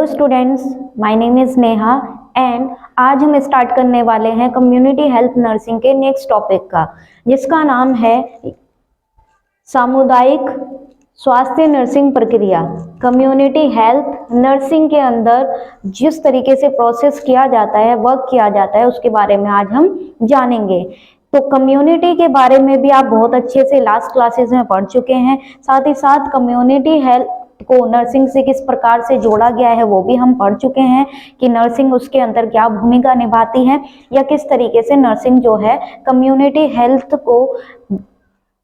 Students, my name is Neha and आज हम start करने वाले हैं कम्युनिटी हेल्थ नर्सिंग के नेक्स्ट टॉपिक का, जिसका नाम है सामुदायिक स्वास्थ्य नर्सिंग प्रक्रिया। कम्युनिटी हेल्थ नर्सिंग के अंदर जिस तरीके से प्रोसेस किया जाता है, वर्क किया जाता है, उसके बारे में आज हम जानेंगे। तो कम्युनिटी के बारे में भी आप बहुत अच्छे से लास्ट क्लासेस में पढ़ चुके हैं। साथ ही साथ कम्युनिटी हेल्थ को नर्सिंग से किस प्रकार से जोड़ा गया है वो भी हम पढ़ चुके हैं कि नर्सिंग उसके अंदर क्या भूमिका निभाती है या किस तरीके से नर्सिंग जो है कम्युनिटी हेल्थ को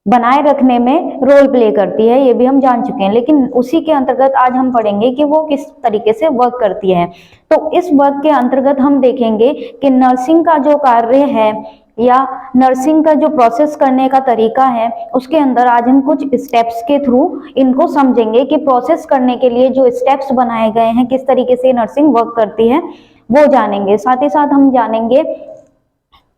बनाए रखने में रोल प्ले करती है, ये भी हम जान चुके हैं। लेकिन उसी के अंतर्गत आज हम पढ़ेंगे कि वो किस तरीके से वर्क करती है। तो इस वर्क के अंतर्गत हम देखेंगे कि नर्सिंग का जो कार्य है या नर्सिंग का जो प्रोसेस करने का तरीका है, उसके अंदर आज हम कुछ स्टेप्स के थ्रू इनको समझेंगे कि प्रोसेस करने के लिए जो स्टेप्स बनाए गए हैं, किस तरीके से नर्सिंग वर्क करती है वो जानेंगे। साथ ही साथ हम जानेंगे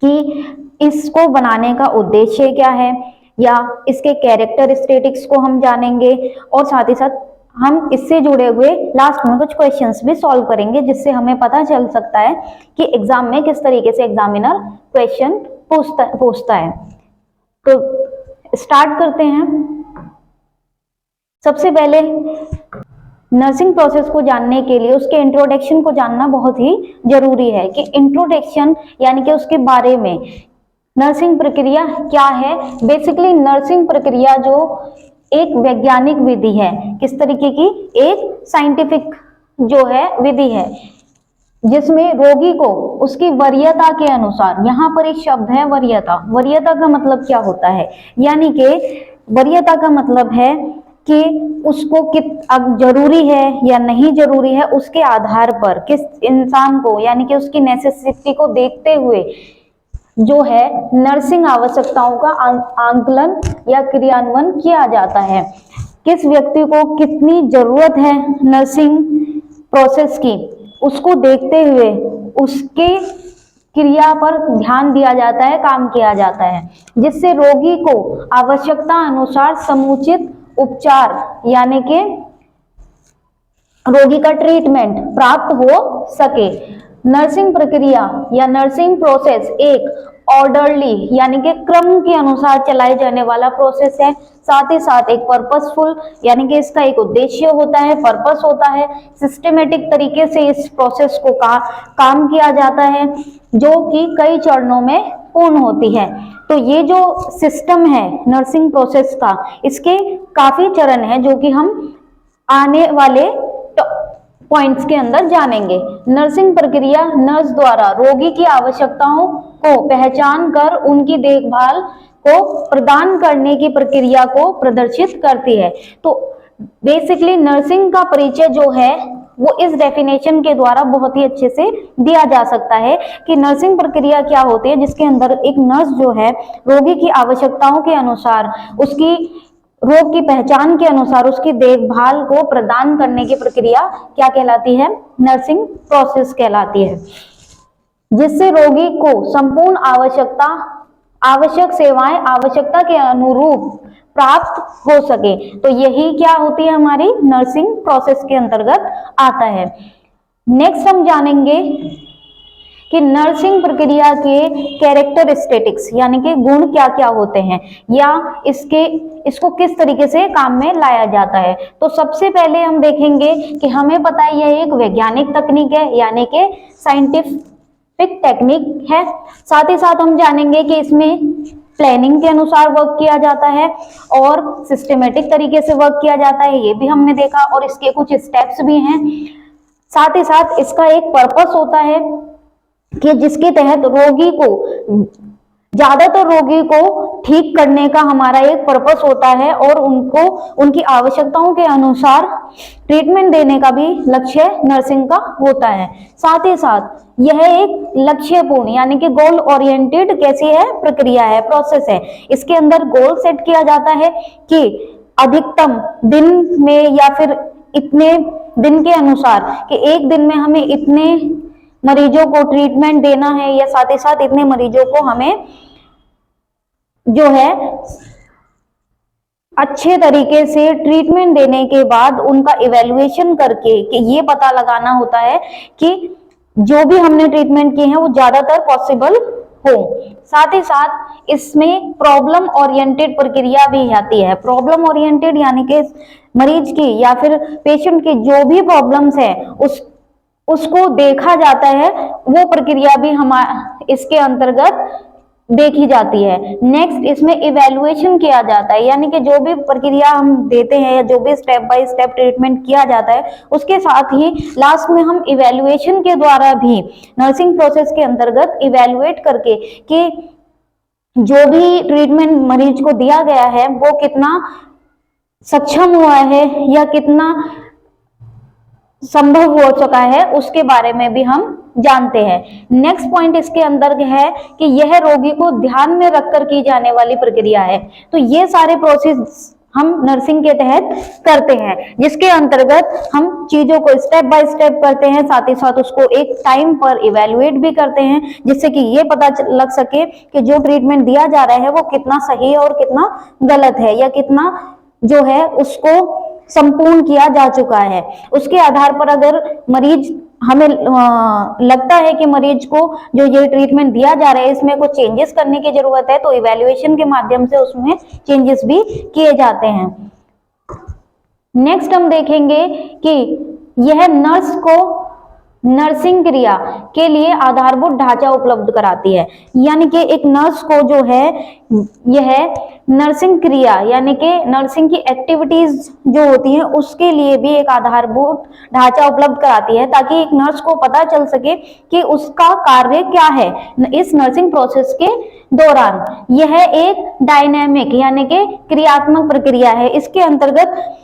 कि इसको बनाने का उद्देश्य क्या है या इसके कैरेक्टरिस्टिक्स को हम जानेंगे, और साथ ही साथ हम इससे जुड़े हुए लास्ट में कुछ क्वेश्चंस भी सॉल्व करेंगे, जिससे हमें पता चल सकता है कि एग्जाम में किस तरीके से एग्जामिनर क्वेश्चन पूछता है। तो स्टार्ट करते हैं। सबसे पहले नर्सिंग प्रोसेस को जानने के लिए उसके इंट्रोडक्शन को जानना बहुत ही जरूरी है कि इंट्रोडक्शन यानी कि उसके बारे में नर्सिंग प्रक्रिया क्या है। बेसिकली नर्सिंग प्रक्रिया जो एक वैज्ञानिक विधि है, किस तरीके की, एक साइंटिफिक जो है विधि है, जिसमें रोगी को उसकी वरीयता के अनुसार, यहाँ पर एक शब्द है वरीयता। वरीयता का मतलब क्या होता है, यानी कि वरीयता का मतलब है कि उसको अब जरूरी है या नहीं जरूरी है, उसके आधार पर किस इंसान को यानी कि उसकी नेसेसिटी को देखते हुए जो है नर्सिंग आवश्यकताओं का आंकलन या क्रियान्वयन किया जाता है। किस व्यक्ति को कितनी जरूरत है नर्सिंग प्रोसेस की, उसको देखते हुए उसके क्रिया पर ध्यान दिया जाता है, काम किया जाता है, जिससे रोगी को आवश्यकता अनुसार समुचित उपचार यानी कि रोगी का ट्रीटमेंट प्राप्त हो सके। नर्सिंग प्रक्रिया या नर्सिंग प्रोसेस एक ऑर्डरली यानी कि क्रम के अनुसार चलाए जाने वाला प्रोसेस है। साथ ही साथ एक पर्पसफुल यानी कि इसका एक उद्देश्य होता है, पर्पस होता है। सिस्टमेटिक तरीके से इस प्रोसेस को काम किया जाता है, जो कि कई चरणों में पूर्ण होती है। तो ये जो सिस्टम है नर्सिंग प्रोसेस का, इसके काफी चरण हैं जो कि हम आने वाले पॉइंट्स के अंदर जानेंगे। नर्सिंग प्रक्रिया नर्स द्वारा रोगी की आवश्यकताओं को पहचान कर उनकी देखभाल को प्रदान करने की प्रक्रिया को प्रदर्शित करती है। तो बेसिकली नर्सिंग का परिचय जो है वो इस डेफिनेशन के द्वारा बहुत ही अच्छे से दिया जा सकता है कि नर्सिंग प्रक्रिया क्या होती है, जिसके अंदर एक नर्स जो है रोगी की आवश्यकताओं के अनुसार, उसकी रोग की पहचान के अनुसार उसकी देखभाल को प्रदान करने की प्रक्रिया क्या कहलाती है, नर्सिंग प्रोसेस कहलाती है, जिससे रोगी को संपूर्ण आवश्यक सेवाएं आवश्यकता के अनुरूप प्राप्त हो सके। तो यही क्या होती है, हमारी नर्सिंग प्रोसेस के अंतर्गत आता है। नेक्स्ट हम जानेंगे कि नर्सिंग प्रक्रिया के कैरेक्टरिस्टिक्स यानी कि गुण क्या क्या होते हैं या इसको किस तरीके से काम में लाया जाता है। तो सबसे पहले हम देखेंगे कि हमें पता है यह एक वैज्ञानिक तकनीक है यानी कि साइंटिफिक टेक्निक है। साथ ही साथ हम जानेंगे कि इसमें प्लानिंग के अनुसार वर्क किया जाता है और सिस्टमेटिक तरीके से वर्क किया जाता है, ये भी हमने देखा, और इसके कुछ स्टेप्स भी हैं। साथ ही साथ इसका एक पर्पस होता है कि जिसके तहत रोगी को, ज्यादातर रोगी को ठीक करने का हमारा एक पर्पस होता है और उनको उनकी आवश्यकताओं के अनुसार ट्रीटमेंट देने का भी लक्ष्य नर्सिंग का होता है। साथ ही साथ यह एक लक्ष्यपूर्ण यानी कि गोल ओरिएंटेड कैसी है, प्रक्रिया है, प्रोसेस है। इसके अंदर गोल सेट किया जाता है कि अधिकतम दिन में या फिर इतने दिन के अनुसार कि एक दिन में हमें इतने मरीजों को ट्रीटमेंट देना है या साथ ही साथ इतने मरीजों को हमें जो है अच्छे तरीके से ट्रीटमेंट देने के बाद उनका इवैल्यूएशन करके कि ये पता लगाना होता है कि जो भी हमने ट्रीटमेंट किए हैं वो ज्यादातर पॉसिबल हो। साथ ही साथ इसमें प्रॉब्लम ओरिएंटेड प्रक्रिया भी आती है। प्रॉब्लम ओरिएंटेड यानी कि मरीज की या फिर पेशेंट की जो भी प्रॉब्लम्स है उसको देखा जाता है, वो प्रक्रिया भी इसके अंतर्गत देखी जाती है। नेक्स्ट इसमें इवैल्यूएशन किया जाता है, यानी कि जो भी प्रक्रिया हम देते हैं या जो भी स्टेप बाय स्टेप ट्रीटमेंट किया जाता है उसके साथ ही लास्ट में हम इवैल्यूएशन के द्वारा भी नर्सिंग प्रोसेस के अंतर्गत इवैल्यूएट करके कि जो भी ट्रीटमेंट मरीज को दिया गया है वो कितना सक्षम हुआ है या कितना संभव हो चुका है उसके बारे में भी हम जानते हैं। नेक्स्ट पॉइंट इसके अंदर है कि यह रोगी को ध्यान में रखकर की जाने वाली प्रक्रिया है। तो ये सारे प्रोसेस हम नर्सिंग के तहत करते हैं, जिसके अंतर्गत हम चीजों को स्टेप बाय स्टेप करते हैं, साथ ही साथ उसको एक टाइम पर इवैल्यूएट भी करते हैं, जिससे कि ये पता लग सके कि जो ट्रीटमेंट दिया जा रहा है वो कितना सही है और कितना गलत है या कितना जो है उसको संपूर्ण किया जा चुका है। उसके आधार पर अगर मरीज हमें लगता है कि मरीज को जो ये ट्रीटमेंट दिया जा रहा है इसमें कुछ चेंजेस करने की जरूरत है तो इवैल्यूएशन के माध्यम से उसमें चेंजेस भी किए जाते हैं। नेक्स्ट हम देखेंगे कि यह नर्स को नर्सिंग क्रिया के लिए आधारभूत ढांचा उपलब्ध कराती है, यानी कि एक नर्स को जो है यह नर्सिंग क्रिया यानी कि नर्सिंग की एक्टिविटीज जो होती हैं उसके लिए भी एक आधारभूत ढांचा उपलब्ध कराती है, ताकि एक नर्स को पता चल सके कि उसका कार्य क्या है इस नर्सिंग प्रोसेस के दौरान। यह एक डायनेमिक यानी कि क्रियात्मक प्रक्रिया है। इसके अंतर्गत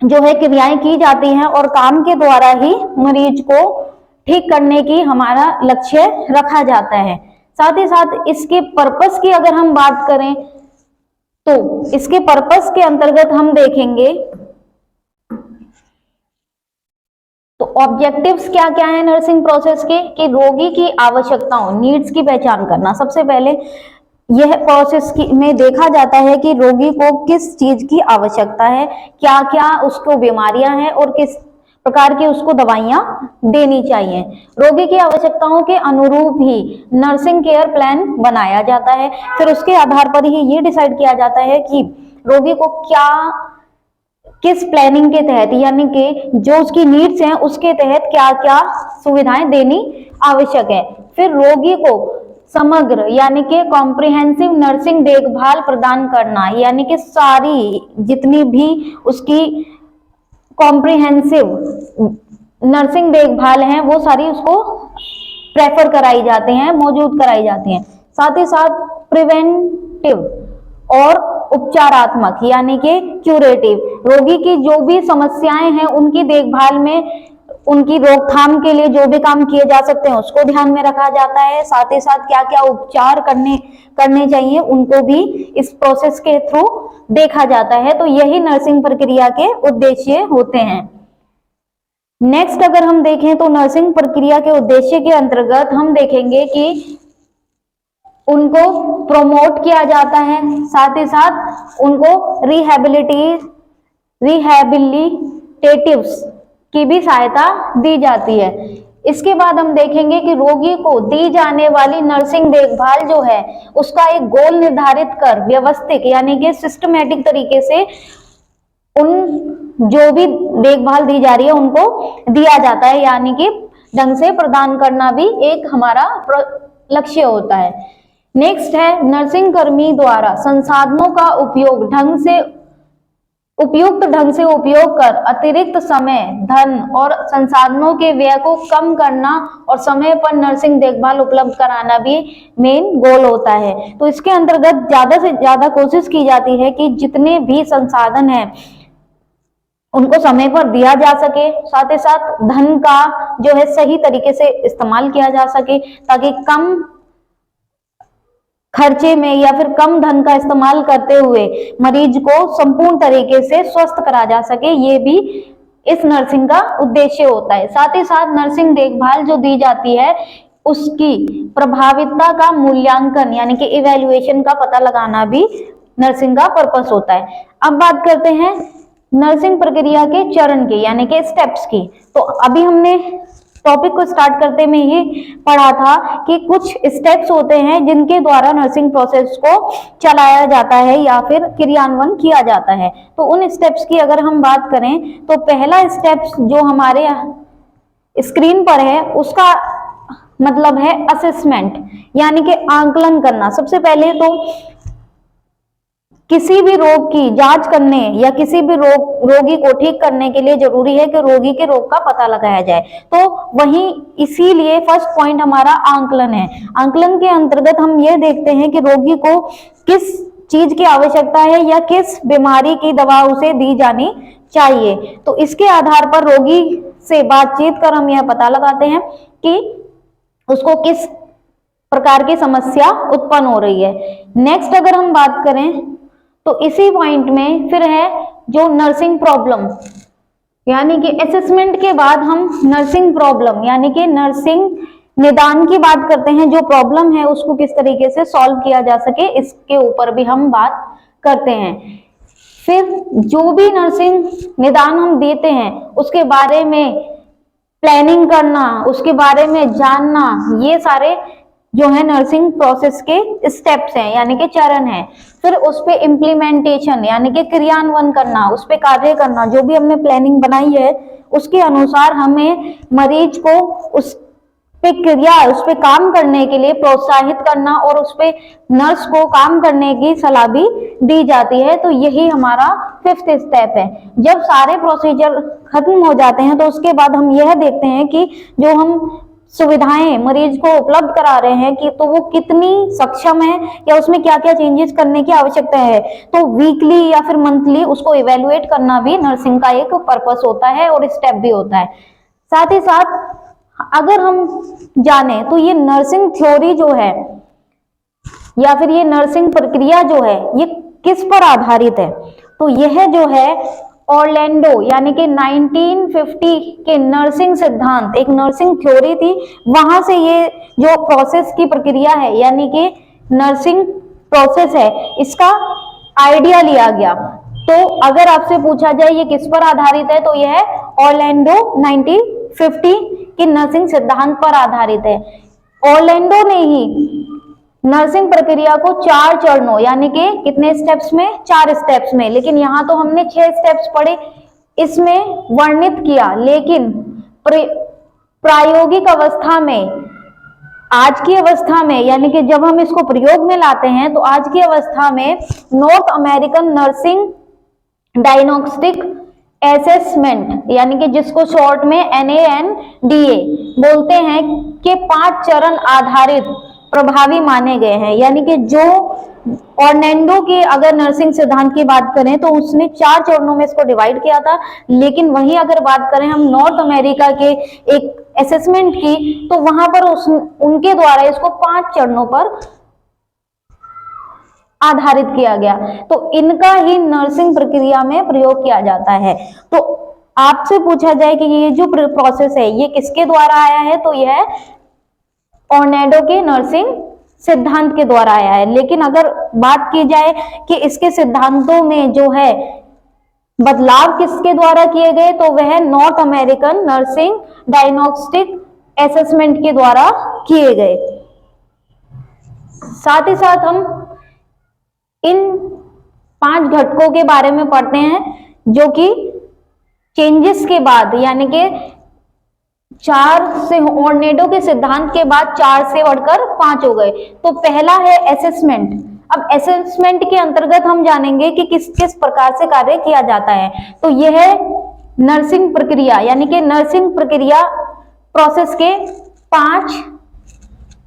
जो है क्रियाएं की जाती हैं और काम के द्वारा ही मरीज को ठीक करने की हमारा लक्ष्य रखा जाता है। साथ ही साथ इसके पर्पस की अगर हम बात करें तो इसके पर्पस के अंतर्गत हम देखेंगे तो ऑब्जेक्टिव्स क्या क्या है नर्सिंग प्रोसेस के कि रोगी की आवश्यकताओं नीड्स की पहचान करना। सबसे पहले यह प्रोसेस में देखा जाता है कि रोगी को किस चीज की आवश्यकता है, क्या क्या उसको बीमारियां हैं और किस प्रकार की उसको दवाइयां देनी चाहिए। रोगी की आवश्यकताओं के अनुरूप ही नर्सिंग केयर प्लान बनाया जाता है। फिर उसके आधार पर ही ये डिसाइड किया जाता है कि रोगी को क्या किस प्लानिंग के तहत यानी कि जो उसकी नीड्स हैं उसके तहत क्या क्या सुविधाएं देनी आवश्यक है। फिर रोगी को समग्र यानी कि कॉम्प्रिहेंसिव नर्सिंग देखभाल प्रदान करना, यानी कि सारी जितनी भी उसकी कॉम्प्रिहेंसिव नर्सिंग देखभाल है वो सारी उसको प्रेफर कराई जाती हैं, मौजूद कराई जाती हैं। साथ ही साथ प्रिवेंटिव और उपचारात्मक यानी कि क्यूरेटिव, रोगी की जो भी समस्याएं हैं उनकी देखभाल में उनकी रोकथाम के लिए जो भी काम किए जा सकते हैं उसको ध्यान में रखा जाता है। साथ ही साथ क्या क्या उपचार करने चाहिए उनको भी इस प्रोसेस के थ्रू देखा जाता है। तो यही नर्सिंग प्रक्रिया के उद्देश्य होते हैं। नेक्स्ट अगर हम देखें तो नर्सिंग प्रक्रिया के उद्देश्य के अंतर्गत हम देखेंगे कि उनको प्रमोट किया जाता है, साथ ही साथ उनको रिहैबिलिटेटिव्स की भी सहायता दी जाती है। इसके बाद हम देखेंगे कि रोगी को दी जाने वाली नर्सिंग देखभाल जो है उसका एक गोल निर्धारित कर व्यवस्थित यानी कि सिस्टमेटिक तरीके से उन जो भी देखभाल दी जा रही है उनको दिया जाता है, यानी कि ढंग से प्रदान करना भी एक हमारा लक्ष्य होता है। नेक्स्ट है नर्सिंग कर्मी द्वारा संसाधनों का उपयुक्त ढंग से उपयोग कर अतिरिक्त समय, धन और संसाधनों के व्यय को कम करना और समय पर नर्सिंग देखभाल उपलब्ध कराना भी मेन गोल होता है। तो इसके अंतर्गत ज्यादा से ज्यादा कोशिश की जाती है कि जितने भी संसाधन हैं उनको समय पर दिया जा सके, साथ ही साथ धन का जो है सही तरीके से इस्तेमाल किया जा सके, ताकि कम खर्चे में या फिर कम धन का इस्तेमाल करते हुए मरीज को संपूर्ण तरीके से स्वस्थ करा जा सके। ये भी इस नर्सिंग का उद्देश्य होता है। साथ ही साथ नर्सिंग देखभाल जो दी जाती है उसकी प्रभाविता का मूल्यांकन यानी कि इवैल्यूएशन का पता लगाना भी नर्सिंग का पर्पस होता है। अब बात करते हैं नर्सिंग प्रक्रिया के चरण की, यानी कि स्टेप्स की। तो अभी हमने टॉपिक को स्टार्ट करते में ही पढ़ा था कि कुछ स्टेप्स होते हैं जिनके द्वारा नर्सिंग प्रोसेस को चलाया जाता है या फिर क्रियान्वयन किया जाता है। तो उन स्टेप्स की अगर हम बात करें तो पहला स्टेप्स जो हमारे स्क्रीन पर है उसका मतलब है असेसमेंट, यानी कि आंकलन करना। सबसे पहले तो किसी भी रोग की जांच करने या किसी भी रोगी को ठीक करने के लिए जरूरी है कि रोगी के रोग का पता लगाया जाए। तो वहीं इसीलिए फर्स्ट पॉइंट हमारा आंकलन है। आंकलन के अंतर्गत हम ये देखते हैं कि रोगी को किस चीज की आवश्यकता है या किस बीमारी की दवा उसे दी जानी चाहिए। तो इसके आधार पर रोगी से बातचीत कर हम यह पता लगाते हैं कि उसको किस प्रकार की समस्या उत्पन्न हो रही है। नेक्स्ट अगर हम बात करें तो इसी पॉइंट में फिर है जो नर्सिंग प्रॉब्लम, यानी कि असेसमेंट के बाद हम नर्सिंग प्रॉब्लम यानी कि नर्सिंग निदान की बात करते हैं। जो प्रॉब्लम है उसको किस तरीके से सॉल्व किया जा सके इसके ऊपर भी हम बात करते हैं। फिर जो भी नर्सिंग निदान हम देते हैं उसके बारे में प्लानिंग करना, उसके बारे में जानना, ये सारे जो है नर्सिंग प्रोसेस के स्टेप्स हैं, यानी कि चरण हैं। फिर उस पे इम्प्लीमेंटेशन यानी कि क्रियान्वयन करना, उस पे कार्य करना। जो भी हमने प्लानिंग बनाई है उसके अनुसार हमें मरीज को उस पे काम करने के लिए प्रोत्साहित करना और उस पे नर्स को काम करने की सलाह भी दी जाती है। तो यही हमारा फिफ्थ स्टेप है। जब सारे प्रोसीजर खत्म हो जाते हैं तो उसके बाद हम यह देखते हैं कि जो हम सुविधाएं मरीज को उपलब्ध करा रहे हैं कि तो वो कितनी सक्षम है या उसमें क्या क्या चेंजेस करने की आवश्यकता है। तो वीकली या फिर मंथली उसको इवेलुएट करना भी नर्सिंग का एक पर्पस होता है और स्टेप भी होता है। साथ ही साथ अगर हम जाने तो ये नर्सिंग थ्योरी जो है या फिर ये नर्सिंग प्रक्रिया जो है ये किस पर आधारित है। तो यह जो है ऑरलैंडो यानी कि 1950 के नर्सिंग सिद्धांत, एक नर्सिंग थ्योरी थी, वहां से ये जो प्रोसेस की प्रक्रिया है यानी कि नर्सिंग प्रोसेस है इसका आइडिया लिया गया। तो अगर आपसे पूछा जाए ये किस पर आधारित है तो यह ऑरलैंडो 1950 के नर्सिंग सिद्धांत पर आधारित है। ऑरलैंडो ने ही नर्सिंग प्रक्रिया को 4 चरणों यानी कि कितने स्टेप्स में, 4 स्टेप्स में, लेकिन यहां तो हमने 6 स्टेप्स पढ़े इसमें वर्णित किया। लेकिन प्रायोगिक अवस्था में, आज की अवस्था में, यानी कि जब हम इसको प्रयोग में लाते हैं तो आज की अवस्था में north American nursing diagnostic assessment यानी कि जिसको शॉर्ट में NANDA बोलते हैं कि 5 चरण आधारित प्रभावी माने गए हैं। यानी कि जो ऑरलैंडो के अगर नर्सिंग सिद्धांत की बात करें तो उसने 4 चरणों में इसको डिवाइड किया था, लेकिन वहीं अगर बात करें हम नॉर्थ अमेरिका के एक असेसमेंट की तो वहां पर उनके द्वारा इसको 5 चरणों पर आधारित किया गया। तो इनका ही नर्सिंग प्रक्रिया में प्रयोग किया जाता है। तो आपसे पूछा जाए कि ये जो प्रोसेस है ये किसके द्वारा आया है तो यह ऑरलैंडो के नर्सिंग सिद्धांत के द्वारा आया है। लेकिन अगर बात की जाए कि इसके सिद्धांतों में जो है बदलाव किसके द्वारा किए गए तो वह north American nursing diagnostic assessment के द्वारा किए गए। साथ ही साथ हम इन 5 घटकों के बारे में पढ़ते हैं जो कि चेंजेस के बाद यानी कि 4 से ऑरलैंडो के सिद्धांत के बाद 4 से बढ़कर 5 हो गए। तो पहला है असेसमेंट। अब असेसमेंट के अंतर्गत हम जानेंगे कि किस किस प्रकार से कार्य किया जाता है। तो यह नर्सिंग प्रक्रिया यानी कि नर्सिंग प्रक्रिया प्रोसेस के 5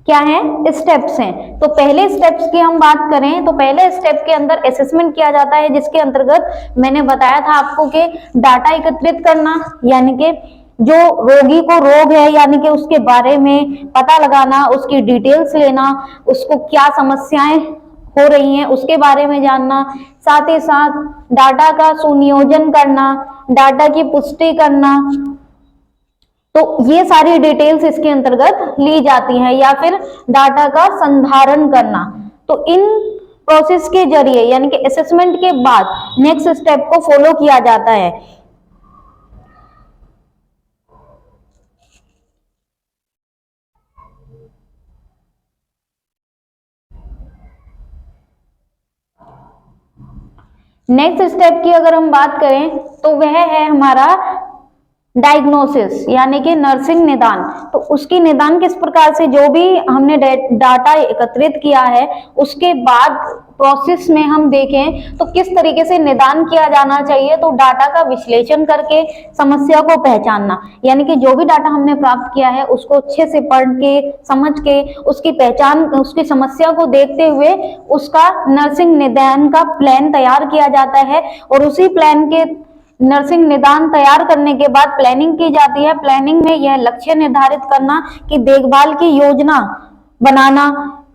क्या है स्टेप्स हैं। तो पहले स्टेप्स की हम बात करें तो पहले स्टेप के अंदर असेसमेंट किया जाता है, जिसके अंतर्गत मैंने बताया था आपको कि डाटा एकत्रित करना यानी कि जो रोगी को रोग है यानी कि उसके बारे में पता लगाना, उसकी डिटेल्स लेना, उसको क्या समस्याएं हो रही हैं उसके बारे में जानना, साथ ही साथ डाटा का सुनियोजन करना, डाटा की पुष्टि करना। तो ये सारी डिटेल्स इसके अंतर्गत ली जाती हैं, या फिर डाटा का संधारण करना। तो इन प्रोसेस के जरिए यानी कि असेसमेंट के बाद नेक्स्ट स्टेप को फॉलो किया जाता है। नेक्स्ट स्टेप की अगर हम बात करें तो वह है हमारा डायग्नोसिस यानी कि नर्सिंग निदान। तो उसकी निदान किस प्रकार से, जो भी हमने डाटा एकत्रित किया है उसके बाद प्रोसेस में हम देखें तो किस तरीके से निदान किया जाना चाहिए। तो डाटा का विश्लेषण करके समस्या को पहचानना, यानी कि जो भी डाटा हमने प्राप्त किया है उसको अच्छे से पढ़ के समझ के उसकी पहचान, उसकी समस्या को देखते हुए उसका नर्सिंग निदान का प्लान तैयार किया जाता है। और उसी प्लान के नर्सिंग निदान तैयार करने के बाद प्लानिंग की जाती है। प्लानिंग में यह लक्ष्य निर्धारित करना कि देखभाल की योजना बनाना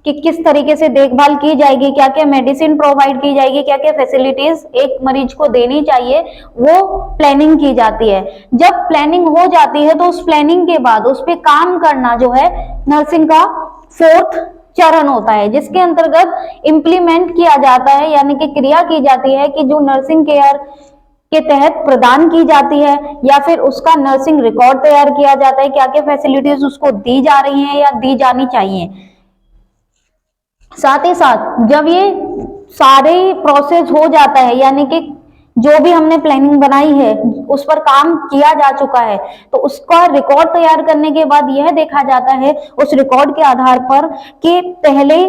कि किस तरीके से देखभाल की जाएगी, क्या क्या मेडिसिन प्रोवाइड की जाएगी, क्या क्या फैसिलिटीज एक मरीज को देनी चाहिए, वो प्लानिंग की जाती है। जब प्लानिंग हो जाती है तो उस प्लानिंग के बाद उस पर काम करना जो है नर्सिंग का फोर्थ चरण होता है, जिसके अंतर्गत इम्प्लीमेंट किया जाता है यानी कि क्रिया की जाती है कि जो नर्सिंग केयर के तहत प्रदान की जाती है, या फिर उसका नर्सिंग रिकॉर्ड तैयार किया जाता है, क्या क्या फैसिलिटीज उसको दी जा रही हैं या दी जानी चाहिए। साथ ही साथ जब ये सारे प्रोसेस हो जाता है यानी कि जो भी हमने प्लानिंग बनाई है उस पर काम किया जा चुका है, तो उसका रिकॉर्ड तैयार करने के बाद यह देखा जाता है उस रिकॉर्ड के आधार पर कि पहले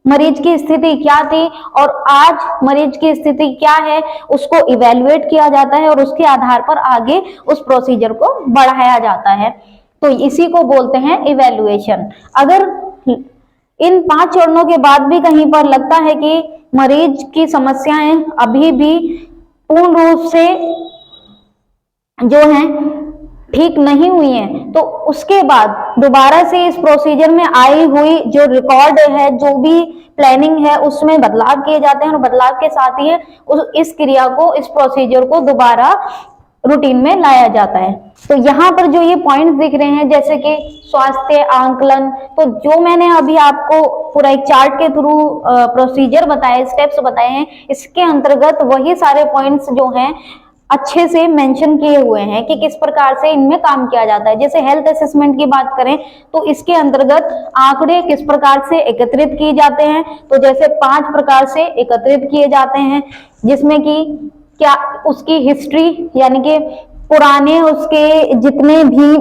मरीज की स्थिति क्या थी और आज मरीज की स्थिति क्या है, उसको इवेल्युएट किया जाता है और उसके आधार पर आगे उस प्रोसीजर को बढ़ाया जाता है। तो इसी को बोलते हैं इवेल्युएशन। अगर इन 5 चरणों के बाद भी कहीं पर लगता है कि मरीज की समस्याएं अभी भी पूर्ण रूप से जो है ठीक नहीं हुई हैं, तो उसके बाद दोबारा से इस प्रोसीजर में आई हुई जो रिकॉर्ड है, जो भी प्लानिंग है, उसमें बदलाव किए जाते हैं और बदलाव के साथ ही इस क्रिया को, इस प्रोसीजर को दोबारा रूटीन में लाया जाता है। तो यहाँ पर जो ये पॉइंट्स दिख रहे हैं जैसे कि स्वास्थ्य आंकलन, तो जो मैंने अभी आपको पूरा एक चार्ट के थ्रू प्रोसीजर बताए, स्टेप्स बताए हैं, इसके अंतर्गत वही सारे पॉइंट्स जो हैं अच्छे से मेंशन किए हुए हैं कि किस प्रकार से इनमें काम किया जाता है। जैसे हेल्थ असेसमेंट की बात करें तो इसके अंतर्गत आंकड़े किस प्रकार से एकत्रित किए जाते हैं, तो जैसे 5 प्रकार से एकत्रित किए जाते हैं, जिसमें कि क्या उसकी हिस्ट्री यानी कि पुराने उसके जितने भी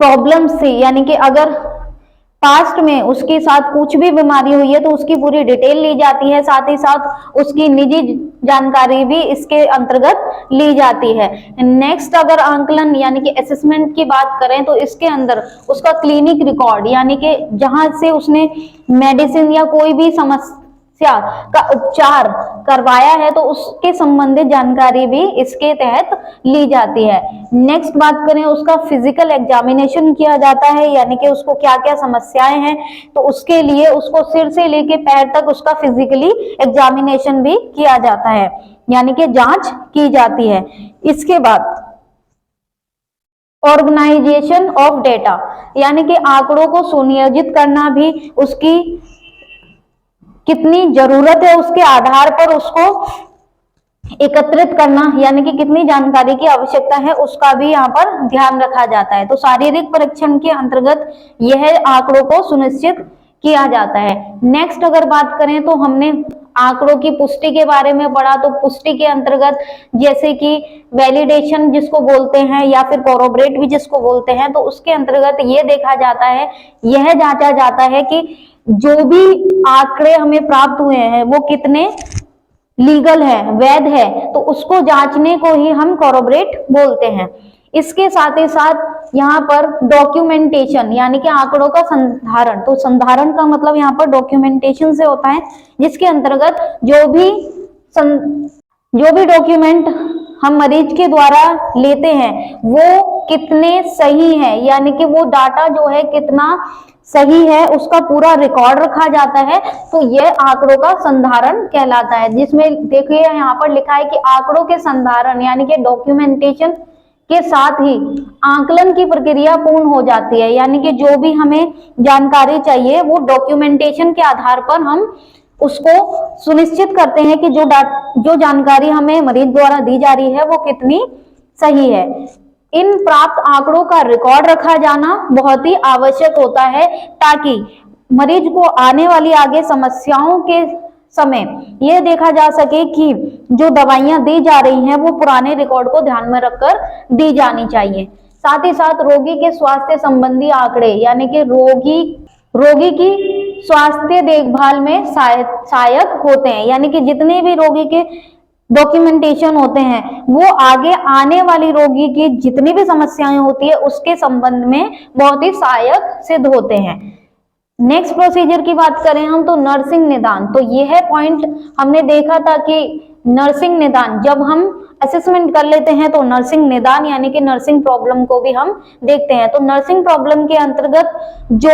प्रॉब्लम्स थी, यानी कि अगर पास्ट में उसके साथ कुछ भी बीमारी हुई है तो उसकी पूरी डिटेल ली जाती है, साथ ही साथ उसकी निजी जानकारी भी इसके अंतर्गत ली जाती है। नेक्स्ट अगर आंकलन यानी कि असेसमेंट की बात करें तो इसके अंदर उसका क्लिनिक रिकॉर्ड यानी कि जहां से उसने मेडिसिन या कोई भी समस्या का उपचार करवाया है तो उसके संबंधित जानकारी भी इसके तहत ली जाती है। नेक्स्ट बात करें उसका फिजिकल एग्जामिनेशन किया जाता है, यानी कि उसको क्या क्या समस्याएं हैं तो उसके लिए उसको सिर से लेके पैर तक उसका फिजिकली एग्जामिनेशन भी किया जाता है, यानी कि जांच की जाती है। इसके बाद ऑर्गेनाइजेशन ऑफ डेटा यानी कि आंकड़ों को सुनियोजित करना भी उसकी कितनी जरूरत है उसके आधार पर उसको एकत्रित करना, यानी कि कितनी जानकारी की आवश्यकता है उसका भी यहाँ पर ध्यान रखा जाता है। तो शारीरिक परीक्षण के अंतर्गत यह आंकड़ों को सुनिश्चित किया जाता है। नेक्स्ट अगर बात करें तो हमने आंकड़ों की पुष्टि के बारे में पढ़ा, तो पुष्टि के अंतर्गत जैसे कि वैलिडेशन जिसको बोलते हैं या फिर कोरोबरेट भी जिसको बोलते हैं, तो उसके अंतर्गत ये देखा जाता है, यह जांचा जाता है कि जो भी आंकड़े हमें प्राप्त हुए हैं वो कितने लीगल है, वैध है, तो उसको जांचने को ही हम कोरोबरेट बोलते हैं। इसके साथ ही साथ यहाँ पर डॉक्यूमेंटेशन यानी कि आंकड़ों का संधारण, तो संधारण का मतलब यहाँ पर डॉक्यूमेंटेशन से होता है, जिसके अंतर्गत जो भी डॉक्यूमेंट हम मरीज के द्वारा लेते हैं वो कितने सही है, यानी कि वो डाटा जो है कितना सही है उसका पूरा रिकॉर्ड रखा जाता है, तो यह आंकड़ों का संधारण कहलाता है। जिसमें देखिए यहाँ पर लिखा है कि आंकड़ों के संधारण यानी कि डॉक्यूमेंटेशन के साथ ही आकलन की प्रक्रिया पूर्ण हो जाती है। यानी कि जो भी हमें जानकारी चाहिए वो डॉक्यूमेंटेशन के आधार पर हम उसको सुनिश्चित करते हैं कि जो जानकारी हमें मरीज द्वारा दी जा रही है वो कितनी सही है। इन प्राप्त आंकड़ों का रिकॉर्ड रखा जाना बहुत ही आवश्यक होता है, ताकि मरीज को आने वाली आगे समस्याओं के समय यह देखा जा सके कि जो दवाइयां दी जा रही हैं वो पुराने रिकॉर्ड को ध्यान में रखकर दी जानी चाहिए। साथ ही साथ रोगी के स्वास्थ्य संबंधी आंकड़े, यानी कि रोगी की स्वास्थ्य देखभाल में सहायक होते हैं। यानी कि जितने भी रोगी के डॉक्यूमेंटेशन होते हैं वो आगे आने वाली रोगी की जितनी भी समस्याएं होती है उसके संबंध में बहुत ही सहायक सिद्ध होते हैं। नेक्स्ट प्रोसीजर की बात करें हम तो नर्सिंग निदान। तो यह पॉइंट हमने देखा था कि नर्सिंग निदान जब हम असेसमेंट कर लेते हैं तो नर्सिंग निदान यानी कि नर्सिंग प्रॉब्लम को भी हम देखते हैं। तो नर्सिंग प्रॉब्लम के अंतर्गत जो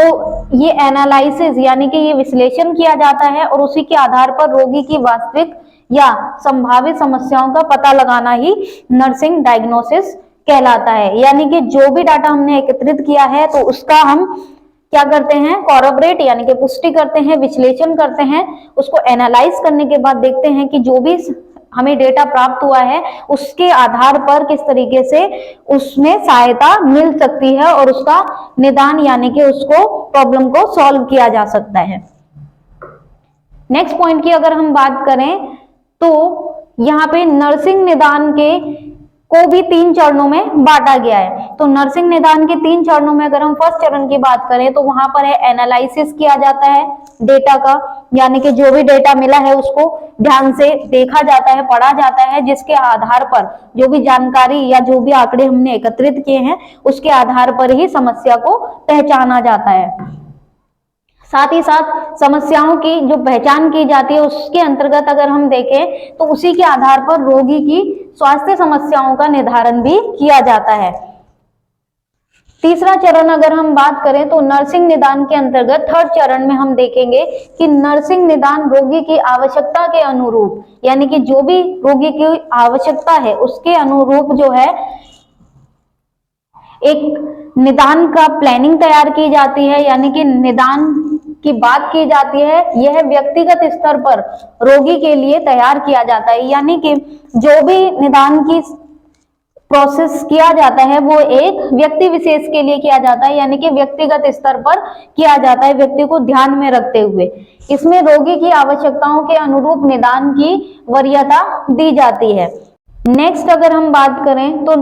ये एनालिसिस यानी कि ये विश्लेषण किया जाता है और उसी के आधार पर रोगी की वास्तविक या संभावित समस्याओं का पता लगाना ही नर्सिंग डायग्नोसिस कहलाता है। यानी कि जो भी डाटा हमने एकत्रित किया है तो उसका हम क्या करते हैं, कॉरबोरेट यानी कि पुष्टि करते हैं, विश्लेषण करते हैं, उसको एनालाइज करने के बाद देखते हैं कि जो भी हमें डेटा प्राप्त हुआ है उसके आधार पर किस तरीके से उसमें सहायता मिल सकती है और उसका निदान यानी कि उसको प्रॉब्लम को सॉल्व किया जा सकता है। नेक्स्ट पॉइंट की अगर हम बात करें तो यहाँ पे नर्सिंग निदान को भी 3 चरणों में बांटा गया है। तो नर्सिंग निदान के 3 चरणों में अगर हम फर्स्ट चरण की बात करें तो वहां पर है एनालिसिस किया जाता है डेटा का, यानी कि जो भी डेटा मिला है उसको ध्यान से देखा जाता है, पढ़ा जाता है, जिसके आधार पर जो भी जानकारी या जो भी आंकड़े हमने एकत्रित किए हैं उसके आधार पर ही समस्या को पहचाना जाता है। साथ ही साथ समस्याओं की जो पहचान की जाती है उसके अंतर्गत अगर हम देखें तो उसी के आधार पर रोगी की स्वास्थ्य समस्याओं का निर्धारण भी किया जाता है। तीसरा चरण अगर हम बात करें तो नर्सिंग निदान के अंतर्गत थर्ड चरण में हम देखेंगे कि नर्सिंग निदान रोगी की आवश्यकता के अनुरूप, यानी कि जो भी रोगी की आवश्यकता है उसके अनुरूप जो है एक निदान का प्लानिंग तैयार की जाती है, यानी कि निदान की बात की जाती है। यह व्यक्तिगत स्तर पर रोगी के लिए तैयार किया जाता है, यानी कि जो भी निदान की प्रोसेस किया जाता है वो एक व्यक्ति विशेष के लिए किया जाता है, यानी कि व्यक्तिगत स्तर पर किया जाता है, व्यक्ति को ध्यान में रखते हुए। इसमें रोगी की आवश्यकताओं के अनुरूप निदान की वरीयता दी जाती है। नेक्स्ट अगर हम बात करें तो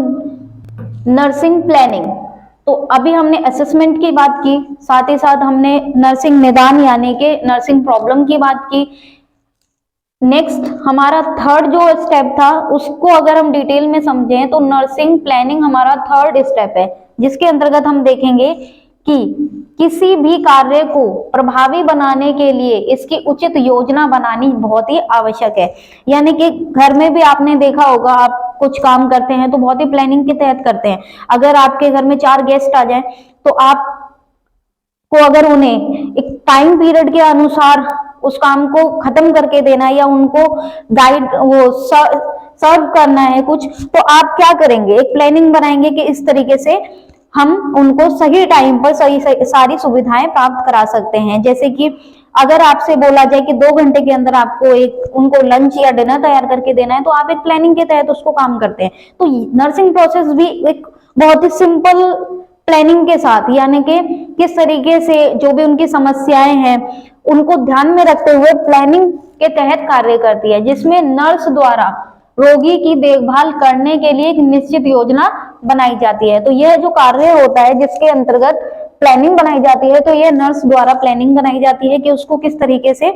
नर्सिंग प्लानिंग, तो अभी हमने असेसमेंट की बात की, साथ ही साथ हमने नर्सिंग निदान यानी कि नर्सिंग प्रॉब्लम की बात की। नेक्स्ट हमारा थर्ड जो स्टेप था उसको अगर हम डिटेल में समझें तो नर्सिंग प्लानिंग हमारा थर्ड स्टेप है, जिसके अंतर्गत हम देखेंगे कि किसी भी कार्य को प्रभावी बनाने के लिए इसकी उचित योजना बनानी बहुत ही आवश्यक है। यानी कि घर में भी आपने देखा होगा, आप कुछ काम करते हैं तो बहुत ही प्लानिंग के तहत करते हैं। अगर आपके घर में 4 गेस्ट आ जाएं तो आप को अगर उन्हें एक टाइम पीरियड के अनुसार उस काम को खत्म करके देना है या उनको गाइड वो सर्व करना है कुछ, तो आप क्या करेंगे, एक प्लानिंग बनाएंगे कि इस तरीके से हम उनको सही टाइम पर सही सारी सुविधाएं प्राप्त करा सकते हैं। जैसे कि अगर आपसे बोला जाए कि 2 घंटे के अंदर आपको उनको लंच या डिनर तैयार करके देना है तो आप एक प्लानिंग के तहत उसको काम करते हैं। तो नर्सिंग प्रोसेस भी एक बहुत ही सिंपल प्लानिंग के साथ, यानी कि किस तरीके से जो भी उनकी समस्याएं हैं उनको ध्यान में रखते हुए प्लानिंग के तहत कार्य करती है, जिसमें नर्स द्वारा रोगी की देखभाल करने के लिए एक निश्चित योजना बनाई जाती है। तो यह जो कार्य होता है जिसके अंतर्गत प्लानिंग बनाई जाती है, तो यह नर्स द्वारा प्लानिंग बनाई जाती है कि उसको किस तरीके से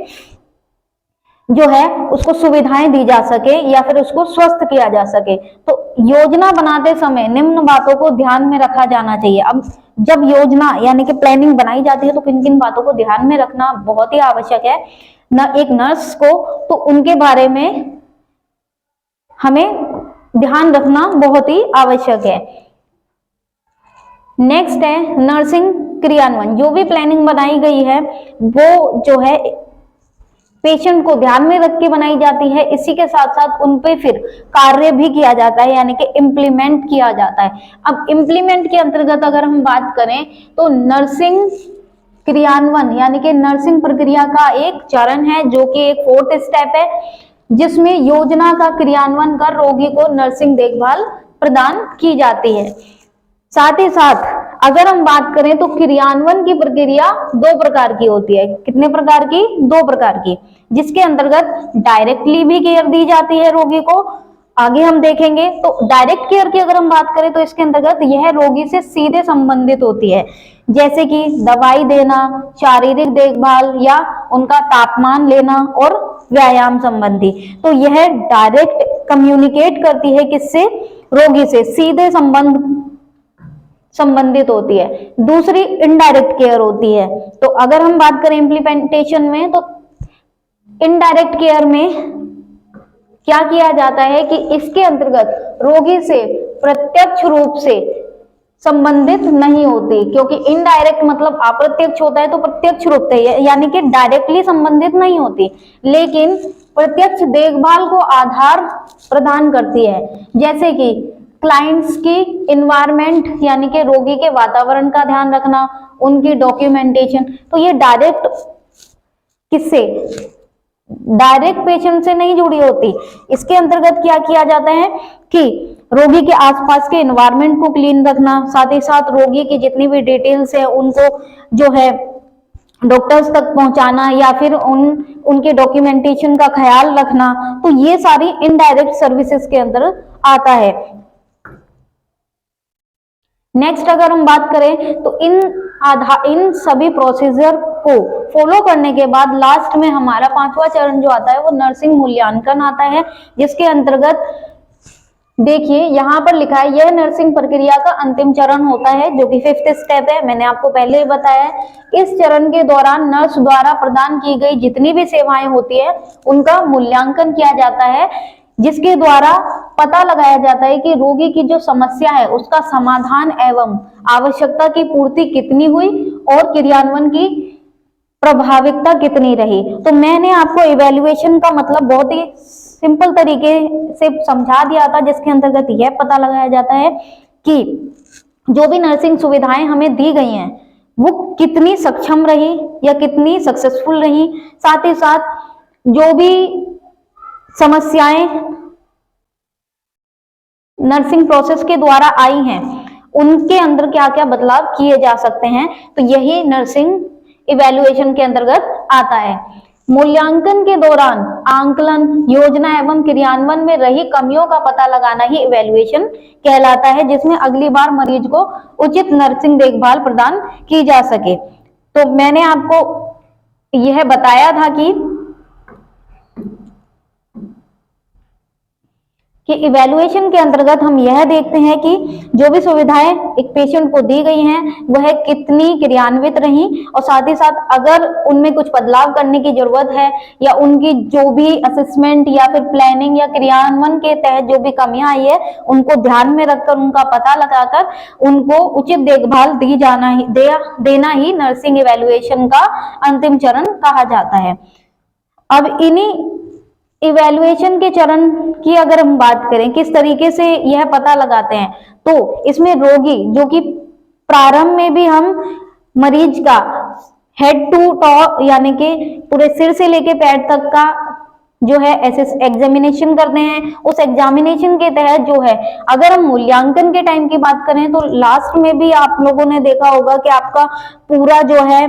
जो है उसको सुविधाएं दी जा सके या फिर उसको स्वस्थ किया जा सके। तो योजना बनाते समय निम्न बातों को ध्यान में रखा जाना चाहिए। अब जब योजना यानी कि प्लानिंग बनाई जाती है तो किन किन बातों को ध्यान में रखना बहुत ही आवश्यक है एक नर्स को, तो उनके बारे में हमें ध्यान रखना बहुत ही आवश्यक है। नेक्स्ट है नर्सिंग क्रियान्वयन। जो भी प्लानिंग बनाई गई है वो जो है पेशेंट को ध्यान में रख के बनाई जाती है। इसी के साथ साथ उन पे फिर कार्य भी किया जाता है, यानी कि इम्प्लीमेंट किया जाता है। अब इम्प्लीमेंट के अंतर्गत अगर हम बात करें तो नर्सिंग क्रियान्वयन यानी कि नर्सिंग प्रक्रिया का एक चरण है जो कि एक 4th स्टेप है, जिसमें योजना का क्रियान्वयन कर रोगी को नर्सिंग देखभाल प्रदान की जाती है। साथ ही साथ अगर हम बात करें तो क्रियान्वयन की प्रक्रिया 2 प्रकार की होती है। कितने प्रकार की? 2 प्रकार की, जिसके अंतर्गत डायरेक्टली भी केयर दी जाती है रोगी को, आगे हम देखेंगे। तो डायरेक्ट केयर की अगर हम बात करें तो इसके अंतर्गत यह रोगी से सीधे संबंधित होती है, जैसे कि दवाई देना, शारीरिक देखभाल या उनका तापमान लेना और व्यायाम संबंधी। तो यह डायरेक्ट कम्युनिकेट करती है किससे? रोगी से, सीधे संबंधित होती है। दूसरी इनडायरेक्ट केयर होती है। तो अगर हम बात करें इम्प्लीमेंटेशन में, तो इनडायरेक्ट केयर में क्या किया जाता है कि इसके अंतर्गत रोगी से प्रत्यक्ष रूप से संबंधित नहीं होती, क्योंकि इनडायरेक्ट मतलब अप्रत्यक्ष होता है, तो प्रत्यक्ष रूप से यानी कि डायरेक्टली संबंधित नहीं होती, लेकिन प्रत्यक्ष देखभाल को आधार प्रदान करती है, जैसे कि क्लाइंट्स की इन्वायरमेंट यानी कि रोगी के वातावरण का ध्यान रखना, उनकी डॉक्यूमेंटेशन। तो ये डायरेक्ट किससे? डायरेक्ट पेशेंट से नहीं जुड़ी होती। इसके अंतर्गत क्या किया जाता है कि रोगी के आसपास के एनवायरनमेंट को क्लीन रखना, साथ ही साथ रोगी की जितनी भी डिटेल्स है उनको जो है डॉक्टर्स तक पहुंचाना या फिर उनके डॉक्यूमेंटेशन का ख्याल रखना। तो ये सारी इनडायरेक्ट सर्विसेज के अंदर आता है। नेक्स्ट अगर हम बात करें तो इन सभी प्रोसीजर को फॉलो करने के बाद लास्ट में हमारा 5वां चरण जो आता है वो नर्सिंग मूल्यांकन आता है, जिसके अंतर्गत देखिए यहाँ पर लिखा है यह नर्सिंग प्रक्रिया का अंतिम चरण होता है, जो कि 5th स्टेप है। मैंने आपको पहले ही बताया है। इस चरण के दौरान नर्स द्वारा प्रदान की गई जितनी भी सेवाएं होती है उनका मूल्यांकन किया जाता है, जिसके द्वारा पता लगाया जाता है कि रोगी की जो समस्या है उसका समाधान एवं आवश्यकता की पूर्ति कितनी हुई और क्रियान्वयन की प्रभाविकता कितनी रही। तो मैंने आपको इवैल्यूएशन का मतलब बहुत ही सिंपल तरीके से समझा दिया था, जिसके अंतर्गत यह पता लगाया जाता है कि जो भी नर्सिंग सुविधाएं हमें दी गई हैं वो कितनी सक्षम रही या कितनी सक्सेसफुल रही, साथ ही साथ जो भी समस्याएं नर्सिंग प्रोसेस के द्वारा आई हैं उनके अंदर क्या क्या बदलाव किए जा सकते हैं। तो यही नर्सिंग इवैल्यूएशन के अंतर्गत आता है। मूल्यांकन के दौरान आंकलन, योजना एवं क्रियान्वयन में रही कमियों का पता लगाना ही इवैल्यूएशन कहलाता है, जिसमें अगली बार मरीज को उचित नर्सिंग देखभाल प्रदान की जा सके। तो मैंने आपको यह बताया था कि इवैल्यूएशन के अंतर्गत हम यह देखते हैं कि जो भी सुविधाएं एक पेशेंट को दी गई हैं वह कितनी क्रियान्वित रही, और साथ ही साथ अगर उनमें कुछ बदलाव करने की जरूरत है या उनकी जो भी असेसमेंट या फिर प्लानिंग या क्रियान्वयन के तहत जो भी कमियां आई है उनको ध्यान में रखकर उनका पता लगाकर उनको उचित देखभाल देना ही नर्सिंग इवैल्यूएशन का अंतिम चरण कहा जाता है। अब इन्हीं इवैल्यूएशन के चरण की अगर हम बात करें किस तरीके से यह पता लगाते हैं, तो इसमें रोगी जो कि प्रारंभ में भी हम मरीज का हेड टू टॉ यानी कि पूरे सिर से लेके पैर तक का जो है एग्जामिनेशन करते हैं। उस एग्जामिनेशन के तहत जो है अगर हम मूल्यांकन के टाइम की बात करें तो लास्ट में भी आप लोगों ने देखा होगा कि आपका पूरा जो है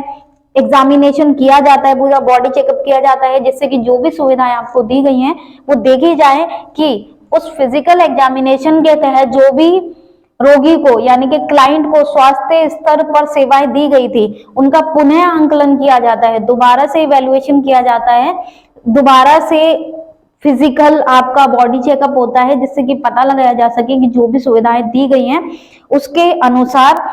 एग्जामिनेशन किया जाता है, पूरा बॉडी चेकअप किया जाता है, जिससे कि जो भी सुविधाएं आपको दी गई हैं वो देखी जाए कि उस फिजिकल एग्जामिनेशन के तहत जो भी रोगी को यानी कि क्लाइंट को स्वास्थ्य स्तर पर सेवाएं दी गई थी उनका पुनः आंकलन किया जाता है, दोबारा से इवैल्यूएशन किया जाता है, दोबारा से फिजिकल आपका बॉडी चेकअप होता है, जिससे कि पता लगाया जा सके कि जो भी सुविधाएं दी गई हैं उसके अनुसार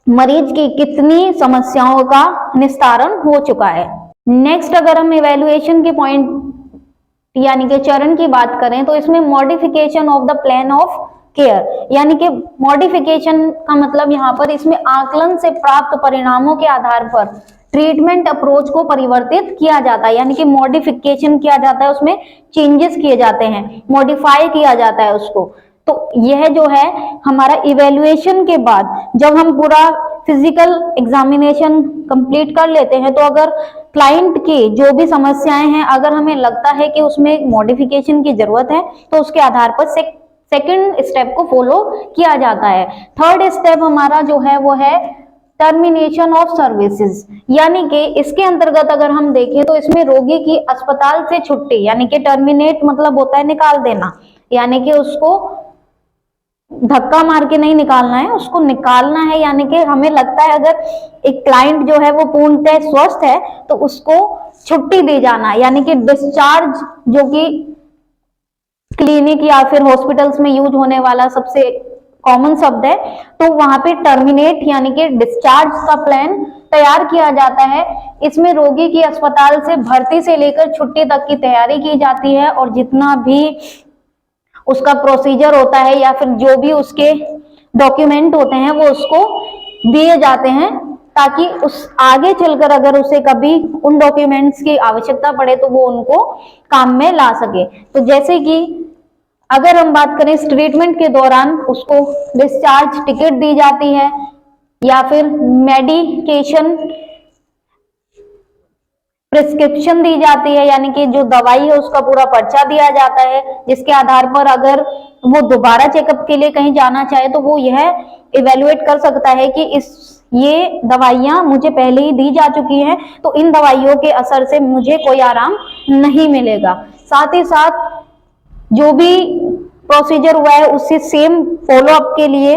मरीज की कितनी समस्याओं का निस्तारण हो चुका है। नेक्स्ट अगर हम इवैल्यूएशन के पॉइंट यानी कि चरण की बात करें तो इसमें modification of the plan of care यानी कि मॉडिफिकेशन का मतलब यहाँ पर इसमें आकलन से प्राप्त परिणामों के आधार पर ट्रीटमेंट अप्रोच को परिवर्तित किया जाता है, यानी कि मॉडिफिकेशन किया जाता है, उसमें चेंजेस किए जाते हैं, मॉडिफाई किया जाता है उसको। तो यह जो है हमारा इवेल्युएशन के बाद जब हम पूरा फिजिकल एग्जामिनेशन कंप्लीट कर लेते हैं, तो अगर क्लाइंट की जो भी समस्याएं हैं अगर हमें लगता है कि उसमें मॉडिफिकेशन की जरूरत है, तो उसके आधार पर सेकंड स्टेप को फॉलो किया जाता है। थर्ड स्टेप हमारा जो है वो है टर्मिनेशन ऑफ सर्विसेज, यानी कि इसके अंतर्गत अगर हम देखें तो इसमें रोगी की अस्पताल से छुट्टी, यानी कि टर्मिनेट मतलब होता है निकाल देना, यानी कि उसको धक्का मार के नहीं निकालना है, उसको निकालना है। यानी कि हमें लगता है अगर एक क्लाइंट जो है वो पूर्णतः स्वस्थ है तो उसको छुट्टी दी जाना, यानी कि डिस्चार्ज, जो कि क्लिनिक या फिर हॉस्पिटल्स में यूज होने वाला सबसे कॉमन शब्द है, तो वहां पे टर्मिनेट यानी कि डिस्चार्ज का प्लान तैयार किया जाता है। इसमें रोगी की अस्पताल से भर्ती से लेकर छुट्टी तक की तैयारी की जाती है, और जितना भी उसका प्रोसीजर होता है या फिर जो भी उसके डॉक्यूमेंट होते हैं वो उसको दिए जाते हैं, ताकि उस आगे चलकर अगर उसे कभी उन डॉक्यूमेंट्स की आवश्यकता पड़े तो वो उनको काम में ला सके। तो जैसे कि अगर हम बात करें इस ट्रीटमेंट के दौरान उसको डिस्चार्ज टिकट दी जाती है, या फिर मेडिकेशन प्रिस्क्रिप्शन दी जाती है, यानी कि जो दवाई है उसका पूरा पर्चा दिया जाता है, जिसके आधार पर अगर वो दोबारा चेकअप के लिए कहीं जाना चाहे तो वो यह इवेलुएट कर सकता है कि ये दवाइयां मुझे पहले ही दी जा चुकी हैं, तो इन दवाइयों के असर से मुझे कोई आराम नहीं मिलेगा। साथ ही साथ जो भी प्रोसीजर हुआ है उससे सेम फॉलो अप के लिए